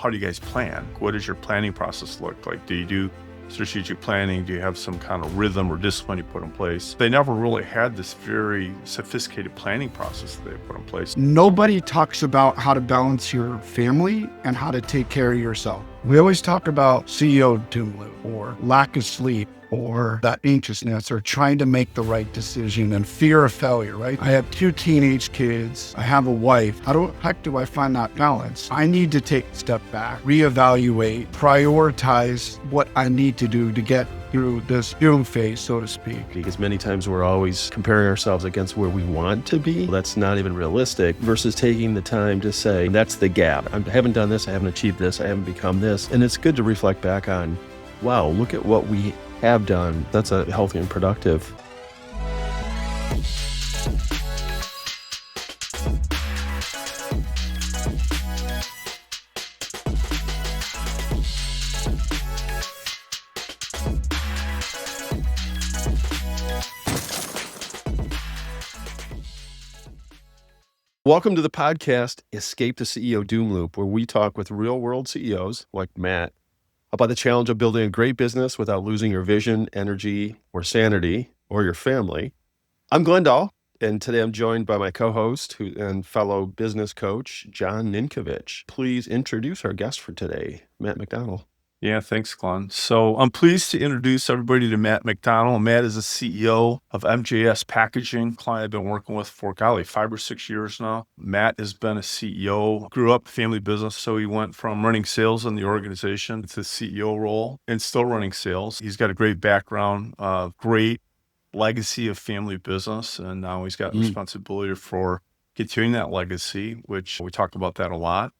how do you guys plan? What does your planning process look like? Do you do strategic planning? Do you have some kind of rhythm or discipline you put in place? They never really had this very sophisticated planning process that they put in place. Nobody talks about how to balance your family and how to take care of yourself. We always talk about CEO doom loop or lack of sleep or that anxiousness or trying to make the right decision and fear of failure, right? I have 2 teenage kids. I have a wife. How the heck do I find that balance? I need to take a step back, reevaluate, prioritize what I need to do to get through this doom phase, so to speak. Because many times we're always comparing ourselves against where we want to be. That's not even realistic versus taking the time to say, that's the gap. I haven't done this. I haven't achieved this. I haven't become this. And it's good to reflect back on, wow, look at what we have done. That's a healthy and productive. Welcome to the podcast, Escape the CEO Doom Loop, where we talk with real-world CEOs like Matt about the challenge of building a great business without losing your vision, energy, or sanity, or your family. I'm Glen, Dall, and today I'm joined by my co-host and fellow business coach, John Ninkovich. Please introduce our guest for today, Matt McDonell. Yeah, thanks, Glenn. So I'm pleased to introduce everybody to Matt McDonell. Matt is the CEO of MJS Packaging, client I've been working with for, 5 or 6 years now. Matt has been a CEO, grew up family business, so he went from running sales in the organization to the CEO role and still running sales. He's got a great background, great legacy of family business, and now he's got responsibility for continuing that legacy, which we talk about that a lot.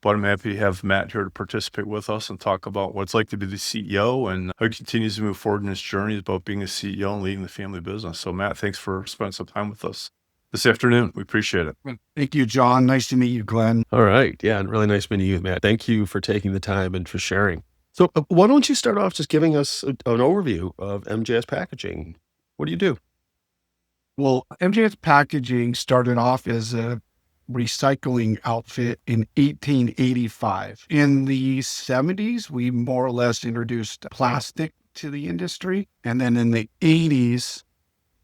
But I'm happy to have Matt here to participate with us and talk about what it's like to be the CEO and how he continues to move forward in his journey about being a CEO and leading the family business. So Matt, thanks for spending some time with us this afternoon. We appreciate it. Thank you, John. Nice to meet you, Glenn. All right. Yeah, and really nice meeting you, Matt. Thank you for taking the time and for sharing. So why don't you start off just giving us an overview of MJS Packaging? What do you do? Well, MJS Packaging started off as a recycling outfit in 1885. In the 70s, we more or less introduced plastic to the industry. And then in the 80s,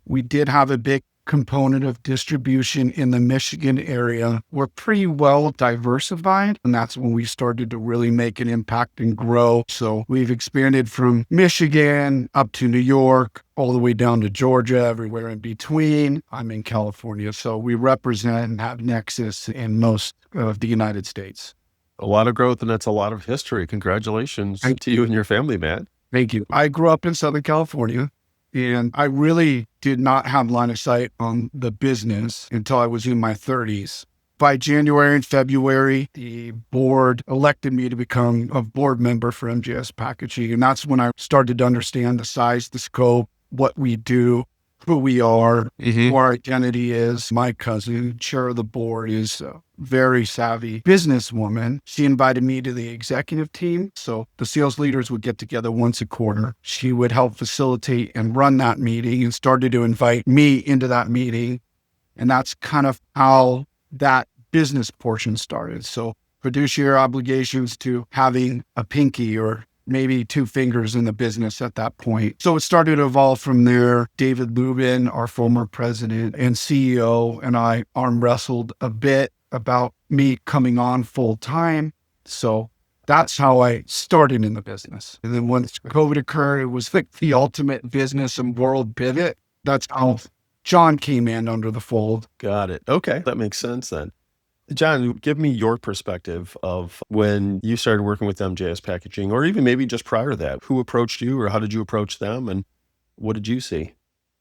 we did have a big component of distribution in the Michigan area. We're pretty well diversified, and that's when we started to really make an impact and grow. So we've expanded from Michigan up to New York, all the way down to Georgia, everywhere in between. I'm in California, so we represent and have nexus in most of the United States. A lot of growth, and that's a lot of history. Congratulations to you and your family, Matt. Thank you. I grew up in Southern California, and I really did not have line of sight on the business until I was in my 30s. By January and February, the board elected me to become a board member for MJS Packaging. And that's when I started to understand the size, the scope, what we do, who we are, who our identity is. My cousin, chair of the board, is a very savvy businesswoman. She invited me to the executive team. So the sales leaders would get together once a quarter. She would help facilitate and run that meeting and started to invite me into that meeting. And that's kind of how that business portion started. So fiduciary obligations to having a pinky or maybe 2 fingers in the business at that point. So it started to evolve from there. David Lubin, our former president and CEO, and I arm wrestled a bit about me coming on full time. So that's how I started in the business. And then once COVID occurred, it was like the ultimate business and world pivot. That's how John came in under the fold. Got it. Okay. That makes sense then. John, give me your perspective of when you started working with MJS Packaging, or even maybe just prior to that. Who approached you, or how did you approach them, and what did you see?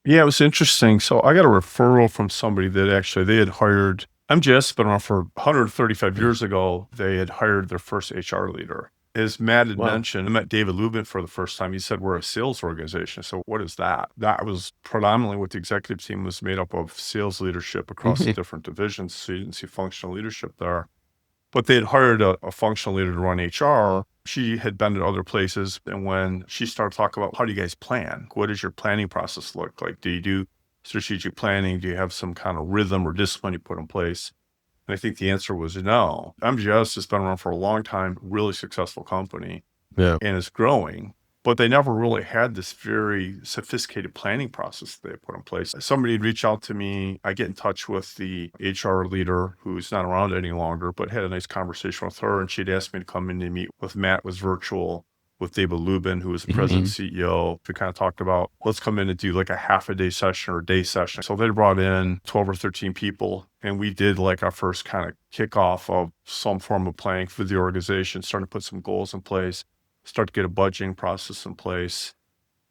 Yeah, it was interesting. So I got a referral from somebody that actually they had hired, MJS has been around for 135 years ago. They had hired their first HR leader. As Matt had mentioned, I met David Lubin for the first time. He said, we're a sales organization. So what is that? That was predominantly what the executive team was made up of, sales leadership across the different divisions. So you didn't see functional leadership there. But they had hired a functional leader to run HR. She had been at other places. And when she started talking about, how do you guys plan? What does your planning process look like? Do you do strategic planning? Do you have some kind of rhythm or discipline you put in place? And I think the answer was no. MJS has been around for a long time, really successful company, Yeah. and is growing, but they never really had this very sophisticated planning process that they put in place. Somebody would reach out to me. I get in touch with the HR leader who's not around any longer, but had a nice conversation with her. And she'd asked me to come in and meet with Matt, was virtual, with David Lubin, who was the president and CEO. We kind of talked about, let's come in and do like a half a day session or a day session. So they brought in 12 or 13 people, and we did like our first kind of kickoff of some form of planning for the organization, starting to put some goals in place, start to get a budgeting process in place,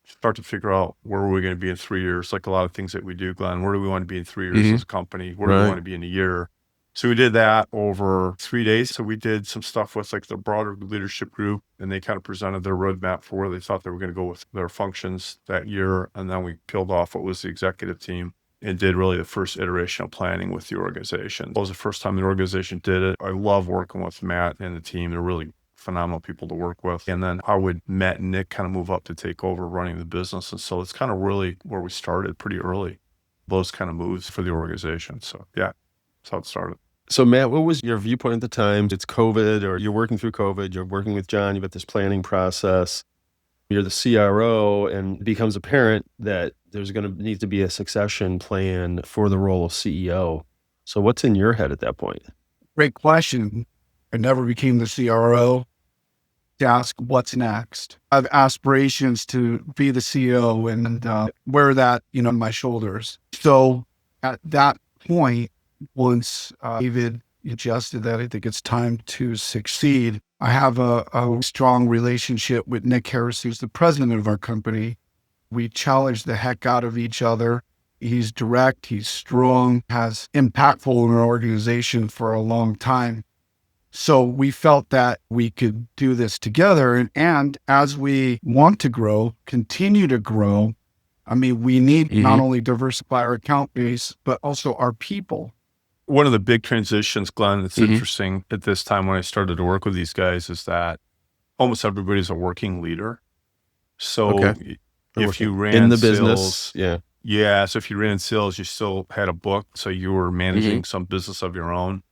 start to figure out where are we going to be in 3 years, like a lot of things that we do, Glenn. Where do we want to be in 3 years as a company? Where do we want to be in a year? So we did that over 3 days. So we did some stuff with like the broader leadership group, and they kind of presented their roadmap for where they thought they were going to go with their functions that year. And then we peeled off what was the executive team and did really the first iteration of planning with the organization. It was the first time the organization did it. I love working with Matt and the team. They're really phenomenal people to work with. And then how would Matt and Nick kind of move up to take over running the business? And so it's kind of really where we started pretty early, those kind of moves for the organization. So yeah, that's how it started. So Matt, what was your viewpoint at the time? It's COVID, or you're working through COVID, you're working with John, you've got this planning process, you're the CRO, and it becomes apparent that there's going to need to be a succession plan for the role of CEO. So what's in your head at that point? Great question. I never became the CRO to ask what's next. I have aspirations to be the CEO and wear that, on my shoulders. So at that point, once David adjusted that I think it's time to succeed, I have a strong relationship with Nick Harris, who's the president of our company. We challenge the heck out of each other. He's direct, he's strong, has impactful in our organization for a long time. So we felt that we could do this together. And as we want to grow, continue to grow, we need not only diversify our account base, but also our people. One of the big transitions, Glenn, that's interesting at this time when I started to work with these guys is that almost everybody's a working leader. So if you ran in the sales, business, so if you ran sales, you still had a book. So you were managing some business of your own.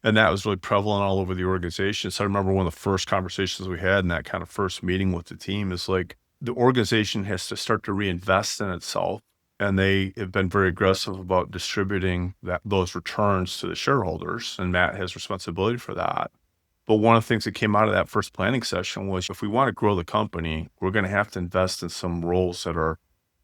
And that was really prevalent all over the organization. So I remember one of the first conversations we had in that kind of first meeting with the team is like, the organization has to start to reinvest in itself. And they have been very aggressive about distributing those returns to the shareholders. And Matt has responsibility for that. But one of the things that came out of that first planning session was, if we want to grow the company, we're going to have to invest in some roles that are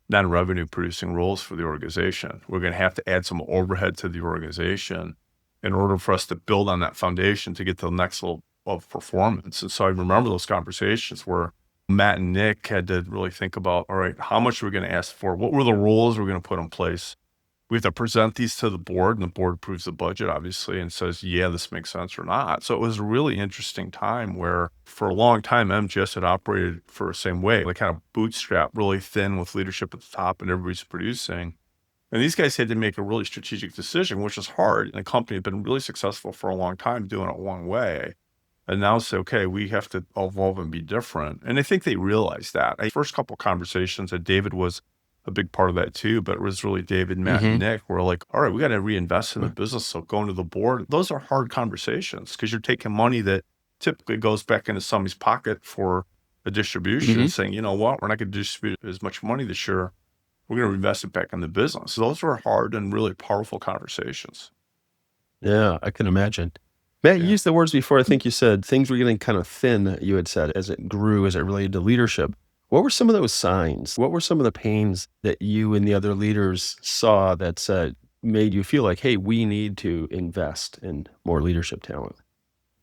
non-revenue producing roles for the organization. We're going to have to add some overhead to the organization in order for us to build on that foundation to get to the next level of performance. And so I remember those conversations where Matt and Nick had to really think about, all right, how much are we going to ask for? What were the roles we're going to put in place? We have to present these to the board, and the board approves the budget, obviously, and says, yeah, this makes sense or not. So it was a really interesting time where for a long time, MJS had operated for the same way, like kind of bootstrap, really thin with leadership at the top and everybody's producing. And these guys had to make a really strategic decision, which is hard. And the company had been really successful for a long time doing it one way. And now say, okay, we have to evolve and be different. And I think they realized that. The first couple of conversations, and David was a big part of that too, but it was really David, Matt, and Nick were like, all right, we got to reinvest in the business. So going to the board, those are hard conversations because you're taking money that typically goes back into somebody's pocket for a distribution, saying, you know what, we're not going to distribute as much money this year. We're going to invest it back in the business. So those were hard and really powerful conversations. Yeah, I can imagine. Matt, you used the words before. I think you said things were getting kind of thin, you had said, as it grew, as it related to leadership. What were some of those signs? What were some of the pains that you and the other leaders saw that said, made you feel like, hey, we need to invest in more leadership talent?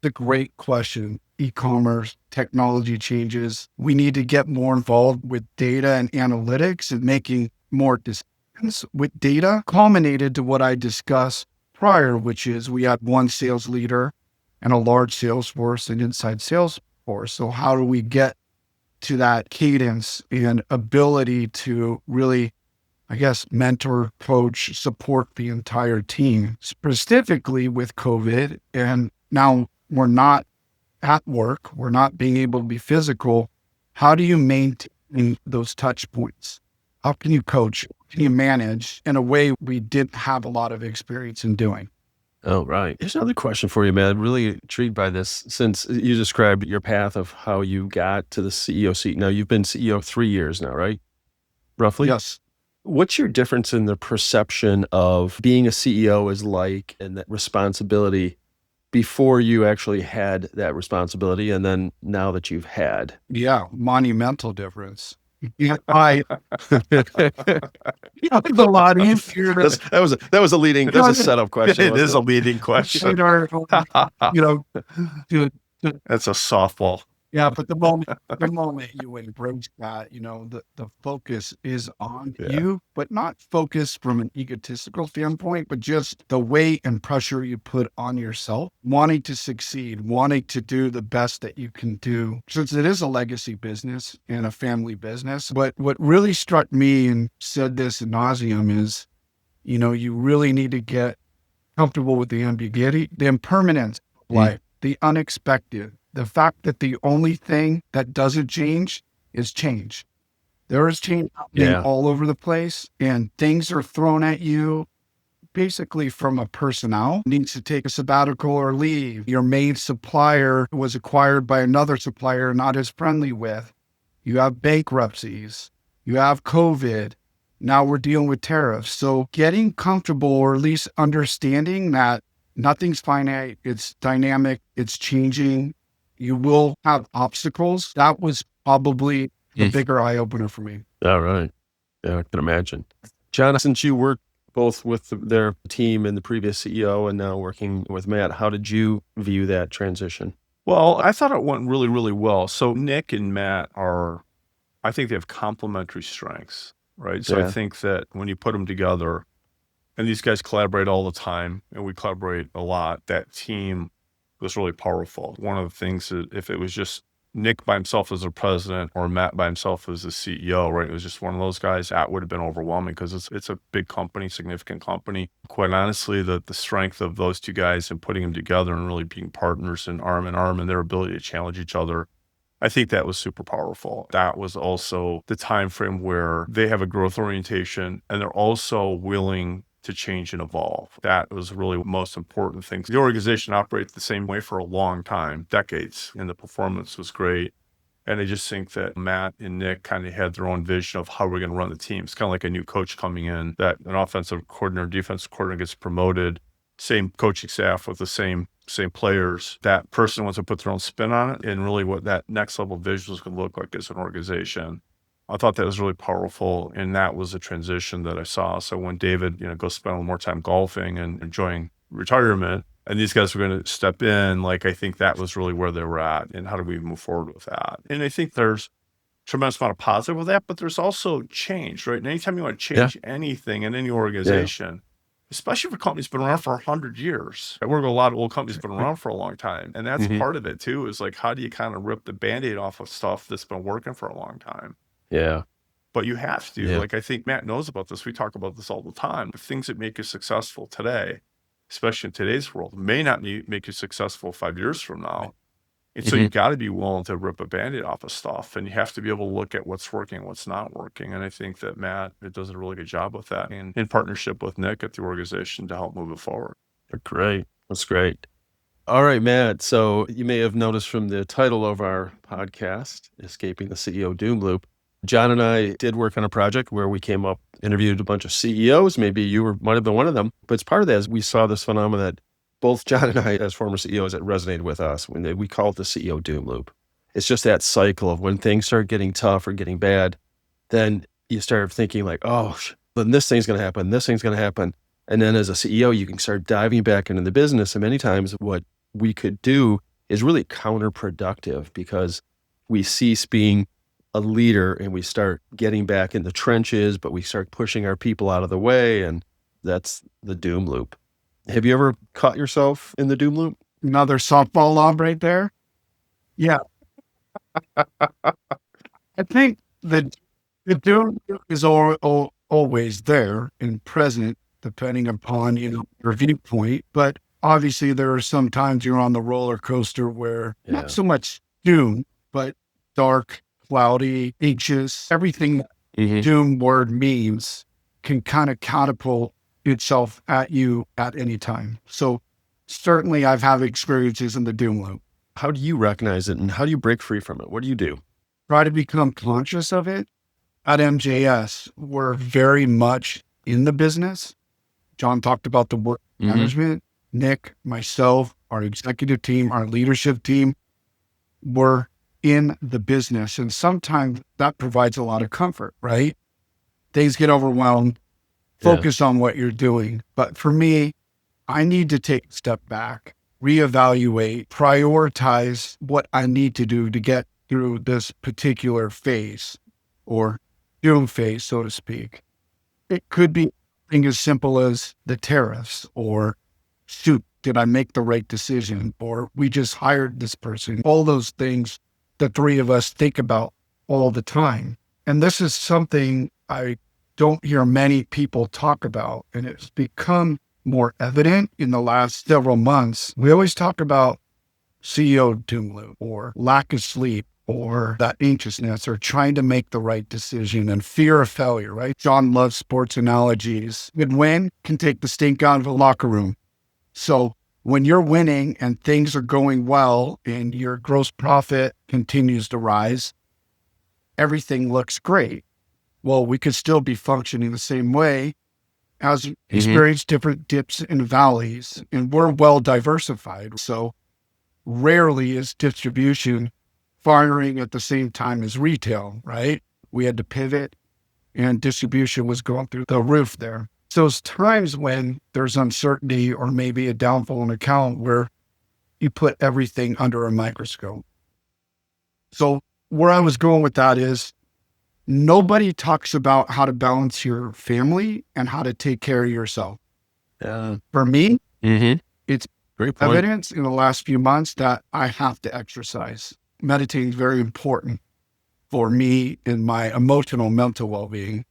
It's a great question. E-commerce, technology changes. We need to get more involved with data and analytics and making more decisions with data, culminated to what I discussed prior, which is we had one sales leader and a large sales force and inside sales force. So how do we get to that cadence and ability to really, mentor, coach, support the entire team, specifically with COVID? And now we're not at work, we're not being able to be physical. How do you maintain those touch points? How can you coach? Can you manage in a way we didn't have a lot of experience in doing? Oh, right. Here's another question for you, man. I'm really intrigued by this since you described your path of how you got to the CEO seat. Now, you've been CEO 3 years now, right? Roughly? Yes. What's your difference in the perception of being a CEO is like and that responsibility before you actually had that responsibility and then now that you've had? Yeah. Monumental difference. Yeah, it's a lot easier to That was a leading, that's a setup question. It is a wasn't leading question. find our, you know, to That's a softball. yeah, but the moment you embrace that, the focus is on Yeah. you, but not focus from an egotistical standpoint, but just the weight and pressure you put on yourself, wanting to succeed, wanting to do the best that you can do, since it is a legacy business and a family business. But what really struck me, and said this ad nauseum, is, you really need to get comfortable with the ambiguity, the impermanence of life, the unexpected, the fact that the only thing that doesn't change is change. There is change happening Yeah. all over the place, and things are thrown at you basically from a personnel needs to take a sabbatical or leave. Your main supplier was acquired by another supplier not as friendly with. You have bankruptcies. You have COVID. Now we're dealing with tariffs. So getting comfortable, or at least understanding that nothing's finite, it's dynamic, it's changing. You will have obstacles. That was probably the bigger eye opener for me. All right. Yeah, I can imagine. John, since you worked both with their team and the previous CEO and now working with Matt, how did you view that transition? Well, I thought it went really, really well. So Nick and Matt I think they have complementary strengths, right? So Yeah. I think that when you put them together, and these guys collaborate all the time, and we collaborate a lot, that team was really powerful. One of the things that if it was just Nick by himself as a president or Matt by himself as a CEO, right? It was just one of those guys, that would have been overwhelming because it's a big company, significant company. Quite honestly, the strength of those two guys and putting them together and really being partners and arm in arm and their ability to challenge each other, I think that was super powerful. That was also the time frame where they have a growth orientation and they're also willing to change and evolve. That was really the most important thing. The organization operated the same way for a long time, decades, and the performance was great. And I just think that Matt and Nick kind of had their own vision of how we're going to run the team. It's kind of like a new coach coming in, that an offensive coordinator, defensive coordinator gets promoted, same coaching staff with the same players. That person wants to put their own spin on it and really what that next level vision is going to look like as an organization. I thought that was really powerful, and that was a transition that I saw. So when David, goes spend a little more time golfing and enjoying retirement, and these guys were going to step in, I think that was really where they were at, and how do we move forward with that? And I think there's tremendous amount of positive with that, but there's also change, right? And anytime you want to change anything in any organization, especially if a company's been around for 100 years. I work with a lot of old companies been around for a long time. And that's part of it too, is how do you kind of rip the Band-Aid off of stuff that's been working for a long time? Yeah. But you have to. Yeah. I think Matt knows about this. We talk about this all the time. The things that make you successful today, especially in today's world, may not make you successful 5 years from now. And so you got to be willing to rip a Band-Aid off of stuff, and you have to be able to look at what's working, what's not working. And I think that Matt does a really good job with that, and in partnership with Nick at the organization to help move it forward. Great. That's great. All right, Matt. So you may have noticed from the title of our podcast, Escaping the CEO Doom Loop, John and I did work on a project where we interviewed a bunch of CEOs. Maybe you might have been one of them. But as part of that is we saw this phenomenon that both John and I, as former CEOs, it resonated with us. We call it the CEO Doom Loop. It's just that cycle of when things start getting tough or getting bad, then you start thinking then this thing's going to happen, this thing's going to happen. And then as a CEO, you can start diving back into the business. And many times what we could do is really counterproductive because we cease being a leader and we start getting back in the trenches, but we start pushing our people out of the way. And that's the doom loop. Have you ever caught yourself in the doom loop? Another softball lob right there. Yeah. I think the doom is always there and present, depending upon, your viewpoint. But obviously there are some times you're on the roller coaster where not so much doom, but dark, cloudy, anxious, everything doom word means can kind of catapult itself at you at any time. So certainly I've had experiences in the doom loop. How do you recognize it and how do you break free from it? What do you do? Try to become conscious of it. At MJS, we're very much in the business. John talked about the work management. Nick, myself, our executive team, our leadership team, we're in the business. And sometimes that provides a lot of comfort, right? Things get overwhelmed. Focus on what you're doing. But for me, I need to take a step back, reevaluate, prioritize what I need to do to get through this particular phase or doom phase, so to speak. It could be something as simple as the tariffs or shoot, did I make the right decision? Or we just hired this person. All those things the three of us think about all the time. And this is something I don't hear many people talk about. And it's become more evident in the last several months. We always talk about CEO doom loop or lack of sleep or that anxiousness or trying to make the right decision and fear of failure, right? John loves sports analogies. Good win can take the stink out of a locker room. So when you're winning and things are going well and your gross profit continues to rise, everything looks great. Well, we could still be functioning the same way as experience different dips and valleys, and we're well diversified. So rarely is distribution firing at the same time as retail, right? We had to pivot and distribution was going through the roof there. So it's times when there's uncertainty or maybe a downfall in account where you put everything under a microscope. So where I was going with that is nobody talks about how to balance your family and how to take care of yourself. For me, it's Great point. evidence in the last few months that I have to exercise. Meditating is very important for me in my emotional, mental well-being.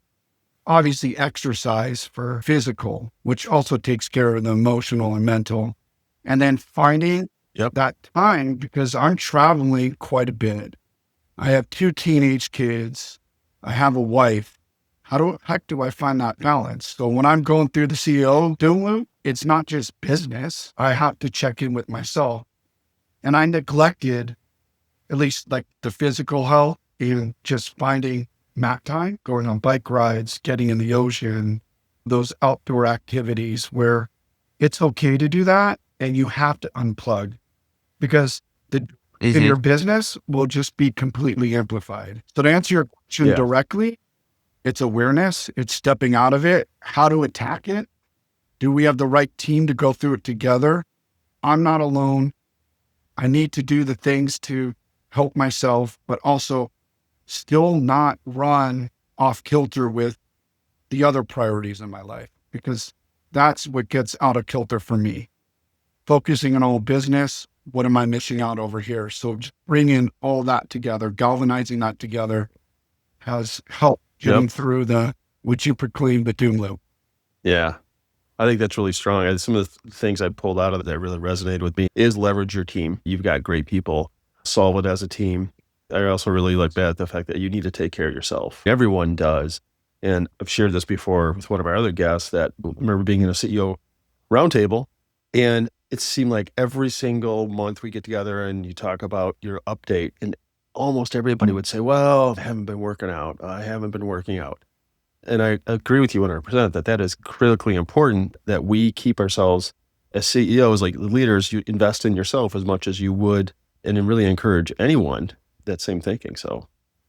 Obviously, exercise for physical, which also takes care of the emotional and mental. And then finding that time, because I'm traveling quite a bit. I have 2 teenage kids. I have a wife. How the heck do I find that balance? So when I'm going through the CEO doom loop, it's not just business. I have to check in with myself. And I neglected at least like the physical health and just finding mat time, going on bike rides, getting in the ocean, those outdoor activities where it's okay to do that and you have to unplug because in your business will just be completely amplified. So to answer your question directly, it's awareness, it's stepping out of it, how to attack it. Do we have the right team to go through it together? I'm not alone. I need to do the things to help myself, but also still not run off kilter with the other priorities in my life, because that's what gets out of kilter for me. Focusing on all business, what am I missing out over here? So just bringing all that together, galvanizing that together has helped getting through what you proclaim, the doom loop. Yeah. I think that's really strong. Some of the things I pulled out of it that really resonated with me is leverage your team. You've got great people. Solve it as a team. I also really like the fact that you need to take care of yourself. Everyone does. And I've shared this before with one of our other guests that I remember being in a CEO roundtable, and it seemed like every single month we get together and you talk about your update, and almost everybody would say, well, I haven't been working out. I haven't been working out. And I agree with you 100% that is critically important that we keep ourselves as CEOs, like leaders, you invest in yourself as much as you would and really encourage anyone that same thinking. So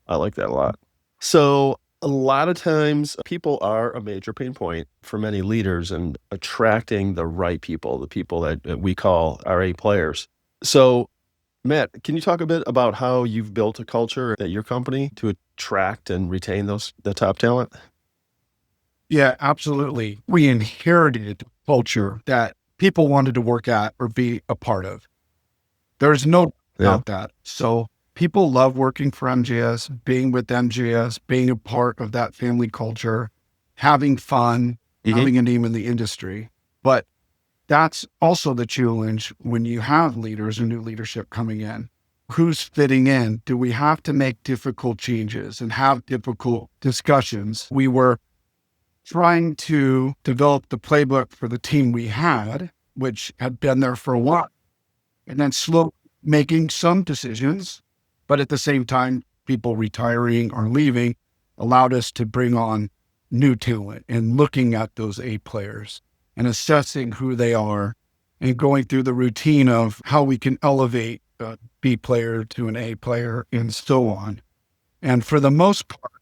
I like that a lot. So a lot of times people are a major pain point for many leaders and attracting the right people, the people that we call our A players. So Matt, can you talk a bit about how you've built a culture at your company to attract and retain the top talent? Yeah, absolutely. We inherited a culture that people wanted to work at or be a part of. There's no doubt that. So people love working for MJS, being with MJS, being a part of that family culture, having fun, having a name in the industry. But that's also the challenge when you have leaders and new leadership coming in. Who's fitting in? Do we have to make difficult changes and have difficult discussions? We were trying to develop the playbook for the team we had, which had been there for a while, and then slow making some decisions. But at the same time, people retiring or leaving allowed us to bring on new talent and looking at those A players and assessing who they are and going through the routine of how we can elevate a B player to an A player and so on. And for the most part,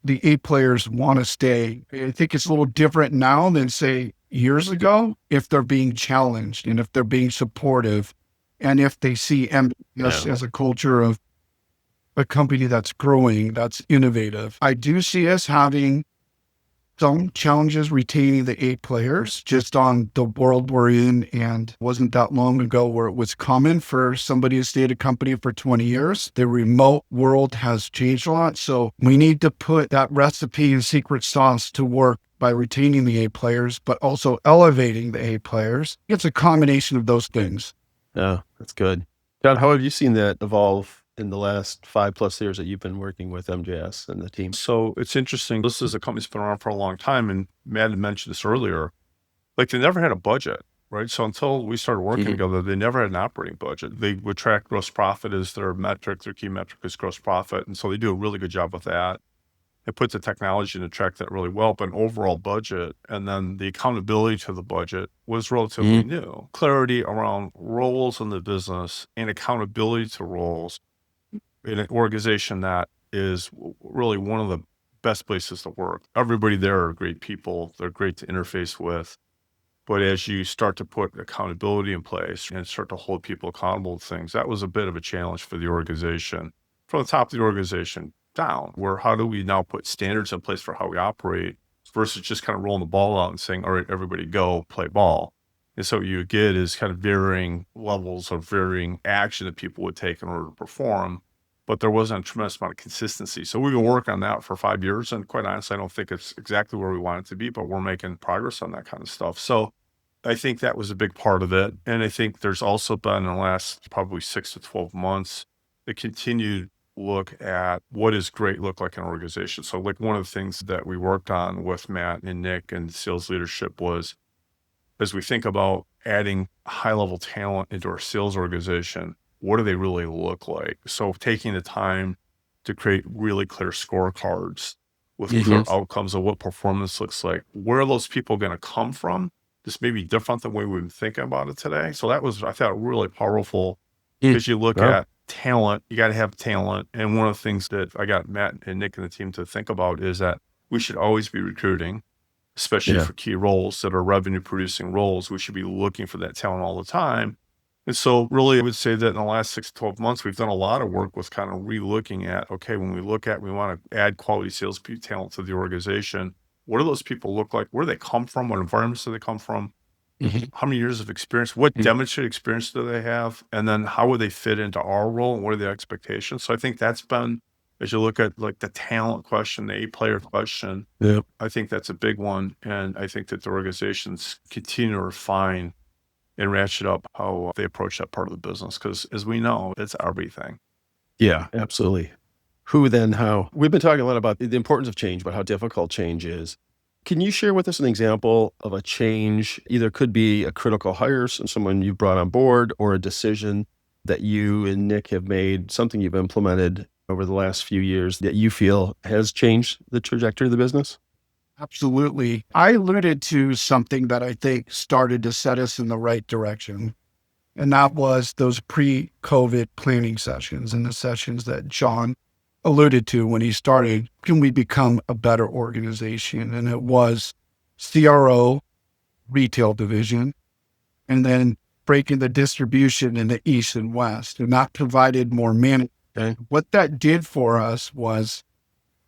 the A players want to stay. I think it's a little different now than, say, years ago, if they're being challenged and if they're being supportive and if they see MJS as a culture of a company that's growing, that's innovative. I do see us having some challenges retaining the A players just on the world we're in, and wasn't that long ago where it was common for somebody to stay at a company for 20 years. The remote world has changed a lot. So we need to put that recipe and secret sauce to work by retaining the A players, but also elevating the A players. It's a combination of those things. Yeah, that's good. John, how have you seen that evolve in the last 5+ years that you've been working with MJS and the team? So it's interesting. This is a company that's been around for a long time. And Matt had mentioned this earlier. Like, they never had a budget, right? So until we started working together, they never had an operating budget. They would track gross profit as their metric. Their key metric is gross profit. And so they do a really good job with that. It puts the technology in to track that really well, but an overall budget and then the accountability to the budget was relatively new. Clarity around roles in the business and accountability to roles in an organization that is really one of the best places to work. Everybody there are great people. They're great to interface with. But as you start to put accountability in place and start to hold people accountable to things, that was a bit of a challenge for the organization. From the top of the organization down, where how do we now put standards in place for how we operate versus just kind of rolling the ball out and saying, all right, everybody go play ball. And so what you get is kind of varying levels of varying action that people would take in order to perform. But there wasn't a tremendous amount of consistency. So we've been working on that for 5 years. And quite honestly, I don't think it's exactly where we want it to be, but we're making progress on that kind of stuff. So I think that was a big part of it. And I think there's also been in the last probably 6 to 12 months, the continued look at what does great look like in an organization. So like one of the things that we worked on with Matt and Nick and sales leadership was, as we think about adding high level talent into our sales organization, what do they really look like? So taking the time to create really clear scorecards with clear outcomes of what performance looks like. Where are those people going to come from? This may be different than the way we've been thinking about it today. So that was, I thought, really powerful because you look at talent, you got to have talent. And one of the things that I got Matt and Nick and the team to think about is that we should always be recruiting, especially for key roles that are revenue producing roles. We should be looking for that talent all the time. And so really, I would say that in the last 6 to 12 months, we've done a lot of work with kind of re-looking at, okay, when we look at, we want to add quality sales talent to the organization. What do those people look like? Where do they come from? What environments do they come from? How many years of experience? What demonstrated experience do they have? And then how would they fit into our role? And what are the expectations? So I think that's been, as you look at like the talent question, the A-player question, I think that's a big one. And I think that the organizations continue to refine and ratchet up how they approach that part of the business. Because as we know, it's everything. Yeah, absolutely. Who, then, how? We've been talking a lot about the importance of change, but how difficult change is. Can you share with us an example of a change? Either could be a critical hire, someone you brought on board, or a decision that you and Nick have made, something you've implemented over the last few years that you feel has changed the trajectory of the business? Absolutely. I alluded to something that I think started to set us in the right direction. And that was those pre-COVID planning sessions and the sessions that John alluded to when he started. Can we become a better organization? And it was CRO, retail division, and then breaking the distribution in the East and West. And that provided more management. What that did for us was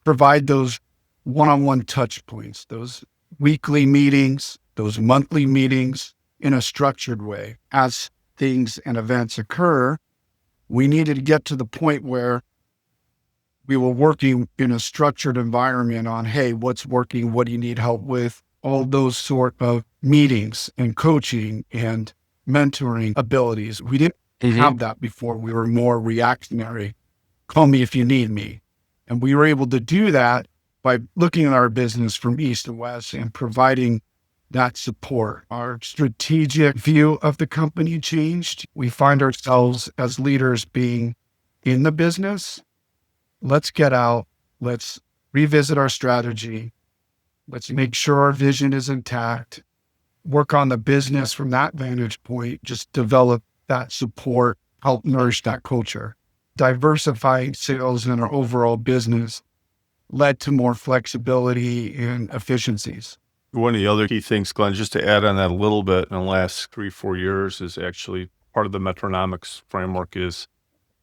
provide those one-on-one touch points, those weekly meetings, those monthly meetings in a structured way. As things and events occur, we needed to get to the point where we were working in a structured environment on, hey, what's working? What do you need help with? All those sort of meetings and coaching and mentoring abilities. We didn't have that before. We were more reactionary. Call me if you need me. And we were able to do that by looking at our business from East to West and providing that support. Our strategic view of the company changed. We find ourselves as leaders being in the business. Let's get out. Let's revisit our strategy. Let's make sure our vision is intact. Work on the business from that vantage point. Just develop that support, help nourish that culture. Diversifying sales in our overall business led to more flexibility and efficiencies. One of the other key things, Glenn, just to add on that a little bit in the last 3-4 years is actually part of the metronomics framework is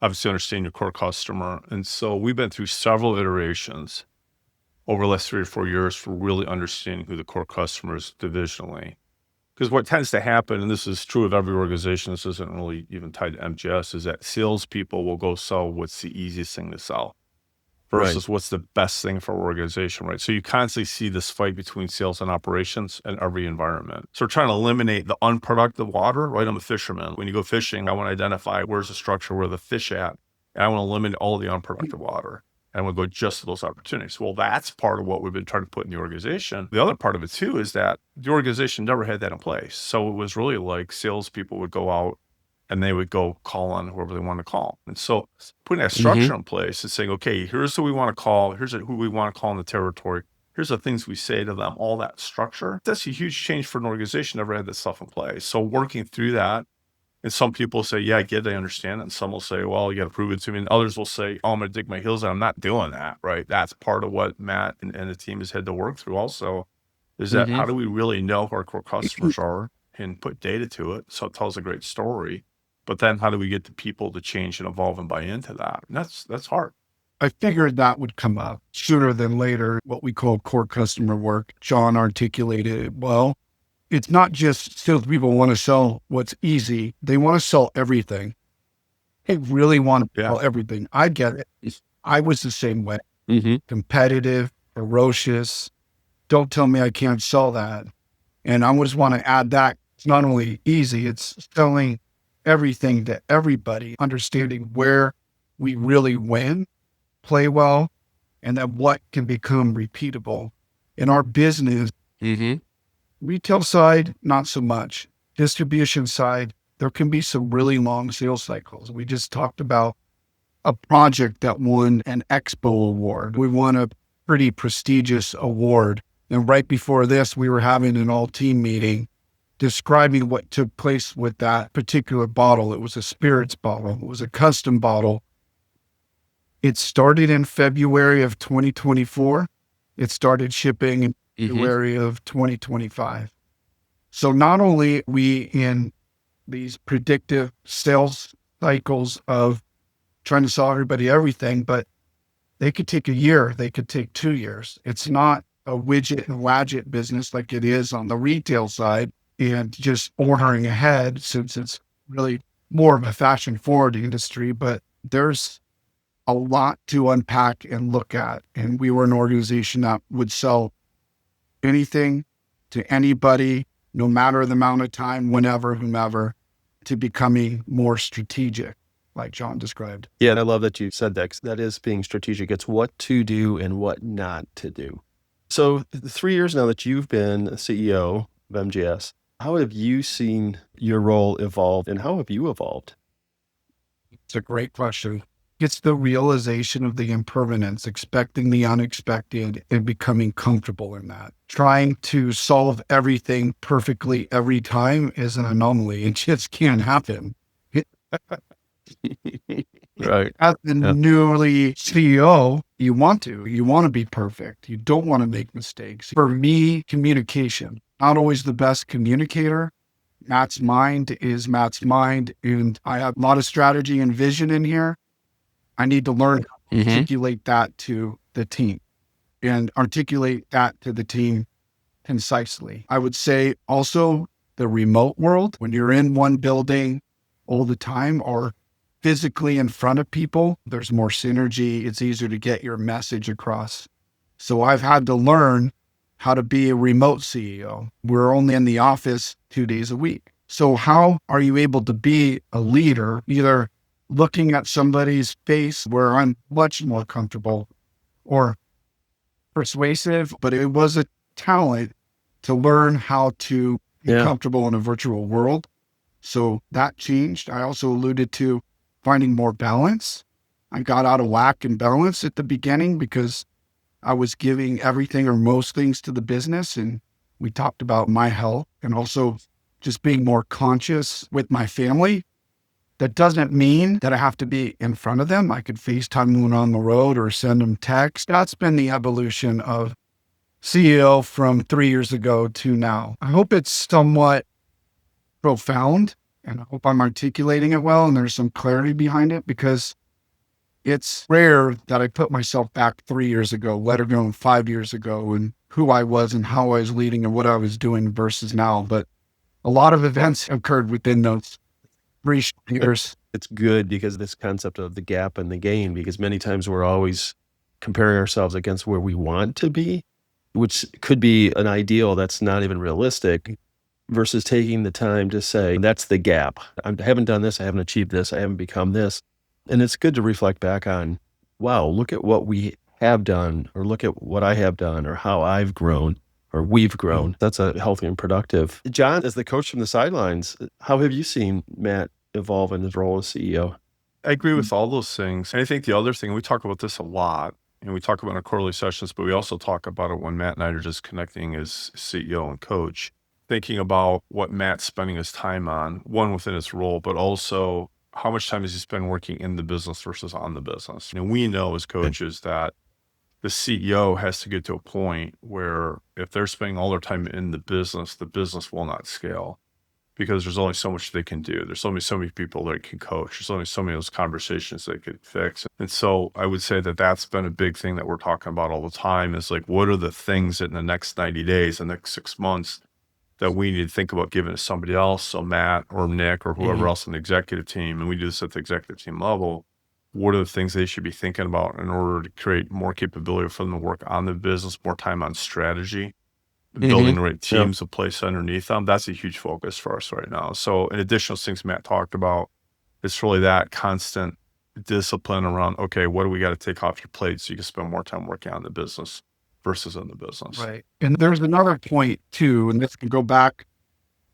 obviously understanding your core customer. And so we've been through several iterations over the last 3 or 4 years for really understanding who the core customer is divisionally. Because what tends to happen, and this is true of every organization, this isn't really even tied to MJS, is that salespeople will go sell what's the easiest thing to sell versus what's the best thing for our organization, right? So you constantly see this fight between sales and operations in every environment. So we're trying to eliminate the unproductive water, right? I'm a fisherman. When you go fishing, I want to identify where's the structure, where the fish at, and I want to eliminate all the unproductive water. And we'll go just to those opportunities. Well, that's part of what we've been trying to put in the organization. The other part of it too is that the organization never had that in place. So it was really like salespeople would go out and they would go call on whoever they want to call. And so putting that structure in place and saying, okay, here's who we want to call. Here's who we want to call in the territory. Here's the things we say to them, all that structure. That's a huge change for an organization. Never had that stuff in place. So working through that, and some people say, yeah, I get it, I understand it. And some will say, well, you got to prove it to me. And others will say, oh, I'm going to dig my heels in. I'm not doing that, right? That's part of what Matt and the team has had to work through also, is that how do we really know who our core customers are and put data to it so it tells a great story? But then how do we get the people to change and evolve and buy into that? And that's hard. I figured that would come up sooner than later, what we call core customer work. John articulated it well. It's not just salespeople want to sell what's easy. They want to sell everything. They really want to sell everything. I get it. I was the same way. Competitive, ferocious. Don't tell me I can't sell that. And I just want to add that it's not only easy, it's selling everything to everybody, understanding where we really win, play well, and then what can become repeatable. In our business, retail side, not so much. Distribution side, there can be some really long sales cycles. We just talked about a project that won an Expo award. We won a pretty prestigious award. And right before this, we were having an all-team meeting describing what took place with that particular bottle. It was a spirits bottle. It was a custom bottle. It started in February of 2024. It started shipping in February of 2025. So not only are we in these predictive sales cycles of trying to sell everybody everything, but they could take a year, they could take 2 years. It's not a widget and wadget business like it is on the retail side and just ordering ahead, since it's really more of a fashion forward industry, but there's a lot to unpack and look at. And we were an organization that would sell anything to anybody, no matter the amount of time, whenever, whomever, to becoming more strategic, like John described. Yeah, and I love that you said that, 'cause that is being strategic. It's what to do and what not to do. So the 3 years now that you've been CEO of MJS, how have you seen your role evolve and how have you evolved? It's a great question. It's the realization of the impermanence, expecting the unexpected and becoming comfortable in that. Trying to solve everything perfectly every time is an anomaly. It just can't happen. Right. As the newly CEO, you want to be perfect. You don't want to make mistakes. For me, communication, not always the best communicator. Matt's mind is Matt's mind. And I have a lot of strategy and vision in here. I need to learn how to articulate that to the team and articulate that to the team concisely. I would say also the remote world, when you're in one building all the time or physically in front of people, there's more synergy. It's easier to get your message across. So I've had to learn how to be a remote CEO. We're only in the office 2 days a week. So how are you able to be a leader, either looking at somebody's face where I'm much more comfortable or persuasive, but it was a talent to learn how to be Yeah. comfortable in a virtual world. So that changed. I also alluded to finding more balance. I got out of whack and balance at the beginning because I was giving everything or most things to the business. And we talked about my health and also just being more conscious with my family. That doesn't mean that I have to be in front of them. I could FaceTime when on the road or send them text. That's been the evolution of CEO from 3 years ago to now. I hope it's somewhat profound and I hope I'm articulating it well and there's some clarity behind it, because it's rare that I put myself back 3 years ago, let alone 5 years ago, and who I was and how I was leading and what I was doing versus now. But a lot of events occurred within those 3 years. It's good because this concept of the gap and the gain, because many times we're always comparing ourselves against where we want to be, which could be an ideal that's not even realistic, versus taking the time to say, that's the gap. I haven't done this. I haven't achieved this. I haven't become this. And it's good to reflect back on, wow, look at what we have done, or look at what I have done, or how I've grown, or we've grown. That's a healthy and productive. John, as the coach from the sidelines, how have you seen Matt evolve in his role as CEO? I agree with all those things. And I think the other thing, we talk about this a lot, and we talk about it in our quarterly sessions, but we also talk about it when Matt and I are just connecting as CEO and coach, thinking about what Matt's spending his time on, one within his role, but also how much time does he spend working in the business versus on the business. And we know as coaches that the CEO has to get to a point where if they're spending all their time in the business will not scale, because there's only so much they can do. There's only so many people they can coach. There's only so many of those conversations they could fix. And so I would say that that's been a big thing that we're talking about all the time, is like, what are the things that in the next 90 days, the next 6 months, that we need to think about giving to somebody else? So Matt or Nick or whoever else on the executive team, and we do this at the executive team level, what are the things they should be thinking about in order to create more capability for them to work on the business, more time on strategy, building the right teams to place underneath them? That's a huge focus for us right now. So in addition to things Matt talked about, it's really that constant discipline around, okay, what do we got to take off your plate so you can spend more time working on the business versus in the business. Right. And there's another point too, and this can go back,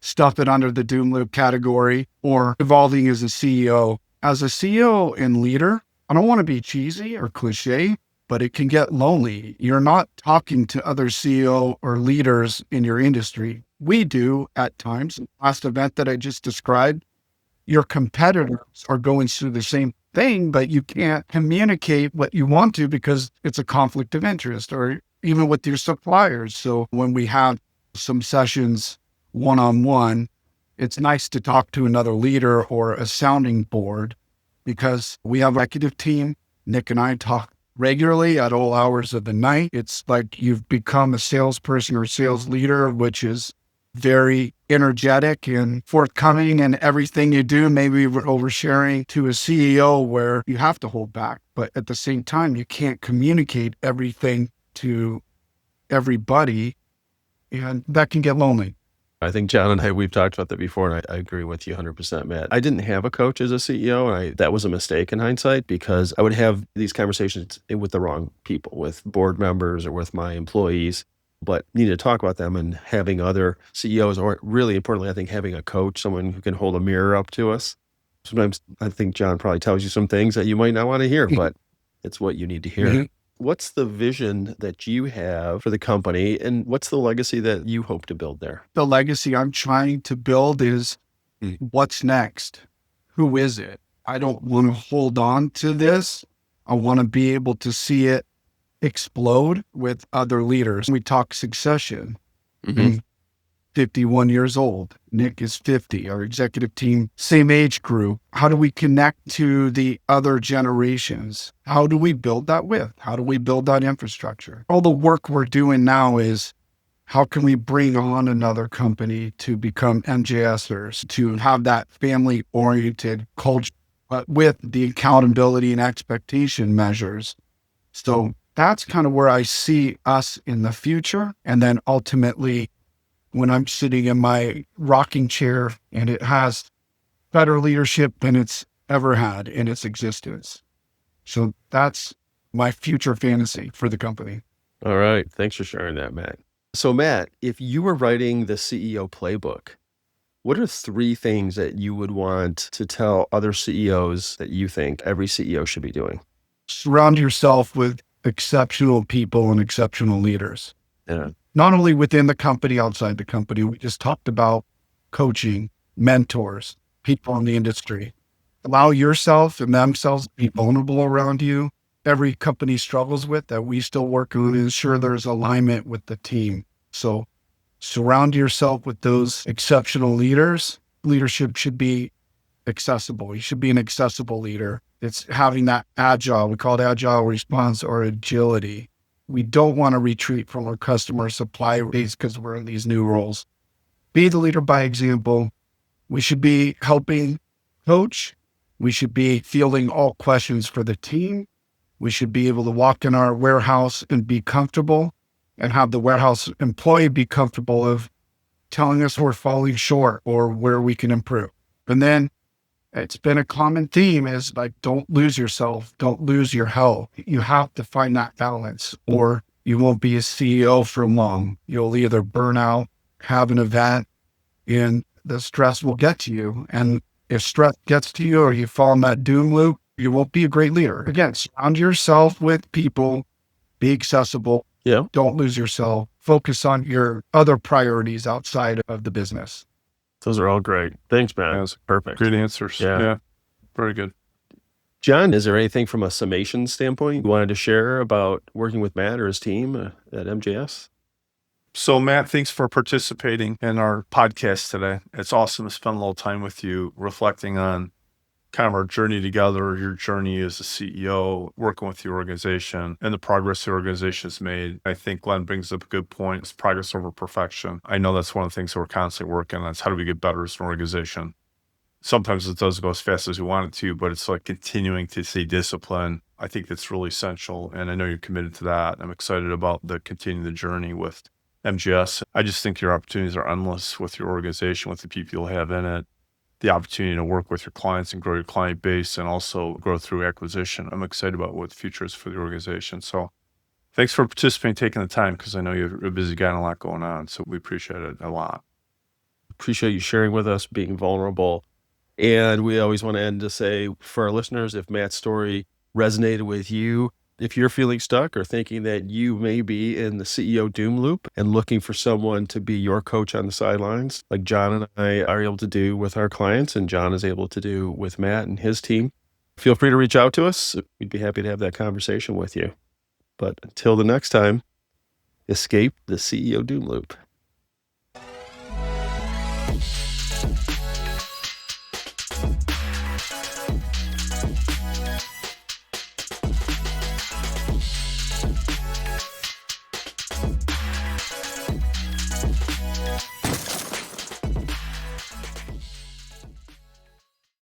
stuff it under the doom loop category, or evolving as a CEO. As a CEO and leader, I don't want to be cheesy or cliche, but it can get lonely. You're not talking to other CEO or leaders in your industry. We do at times. Last event that I just described, your competitors are going through the same thing, but you can't communicate what you want to because it's a conflict of interest, or even with your suppliers. So when we have some sessions one-on-one, it's nice to talk to another leader or a sounding board, because we have an executive team. Nick and I talk regularly at all hours of the night. It's like you've become a salesperson or sales leader, which is very energetic and forthcoming in everything you do. Maybe we're oversharing to a CEO where you have to hold back, but at the same time, you can't communicate everything to everybody, and that can get lonely. I think John and I, we've talked about that before, and I agree with you 100%, Matt. I didn't have a coach as a CEO, and that was a mistake in hindsight, because I would have these conversations with the wrong people, with board members or with my employees, but needed to talk about them, and having other CEOs, or really importantly, I think having a coach, someone who can hold a mirror up to us. Sometimes I think John probably tells you some things that you might not want to hear, but it's what you need to hear. What's the vision that you have for the company, and what's the legacy that you hope to build there? The legacy I'm trying to build is what's next? Who is it? I don't want to hold on to this. I want to be able to see it explode with other leaders. We talk succession. I'm 51 years old. Nick is 50. Our executive team, same age group. How do we connect to the other generations? How do we build that with? How do we build that infrastructure? All the work we're doing now is, how can we bring on another company to become MJSers, to have that family-oriented culture, but with the accountability and expectation measures? So that's kind of where I see us in the future. And then ultimately, when I'm sitting in my rocking chair and it has better leadership than it's ever had in its existence. So that's my future fantasy for the company. All right. Thanks for sharing that, Matt. So, Matt, if you were writing the CEO playbook, what are 3 things that you would want to tell other CEOs that you think every CEO should be doing? Surround yourself with exceptional people and exceptional leaders, Yeah. not only within the company, outside the company. We just talked about coaching, mentors, people in the industry. Allow yourself and themselves to be vulnerable around you. Every company struggles with that. We still work to ensure there's alignment with the team. So surround yourself with those exceptional leaders. Leadership should be accessible. You should be an accessible leader. It's having that agile, we call it agile response or agility. We don't want to retreat from our customer supply base because we're in these new roles. Be the leader by example. We should be helping coach. We should be fielding all questions for the team. We should be able to walk in our warehouse and be comfortable and have the warehouse employee be comfortable of telling us we're falling short or where we can improve. And then it's been a common theme is like, don't lose yourself. Don't lose your health. You have to find that balance or you won't be a CEO for long. You'll either burn out, have an event, and the stress will get to you. And if stress gets to you or you fall in that doom loop, you won't be a great leader. Again, surround yourself with people, be accessible. Yeah. Don't lose yourself. Focus on your other priorities outside of the business. Those are all great. Thanks, Matt. That's Perfect. Great answers. Yeah. Very good. John, is there anything from a summation standpoint you wanted to share about working with Matt or his team at MJS? So, Matt, thanks for participating in our podcast today. It's awesome to spend a little time with you reflecting on kind of our journey together, your journey as a CEO, working with the organization and the progress the organization has made. I think Glen brings up a good point. It's progress over perfection. I know that's one of the things that we're constantly working on. Is how do we get better as an organization? Sometimes it doesn't go as fast as we want it to, but it's like continuing to stay disciplined. I think that's really essential. And I know you're committed to that. I'm excited about continuing the journey with MGS. I just think your opportunities are endless with your organization, with the people you'll have in it, the opportunity to work with your clients and grow your client base and also grow through acquisition. I'm excited about what the future is for the organization. So thanks for participating, taking the time, because I know you're a busy guy and a lot going on. So we appreciate it a lot. Appreciate you sharing with us, being vulnerable. And we always want to end to say for our listeners, if Matt's story resonated with you, if you're feeling stuck or thinking that you may be in the CEO doom loop and looking for someone to be your coach on the sidelines, like John and I are able to do with our clients and John is able to do with Matt and his team, feel free to reach out to us. We'd be happy to have that conversation with you. But until the next time, escape the CEO doom loop.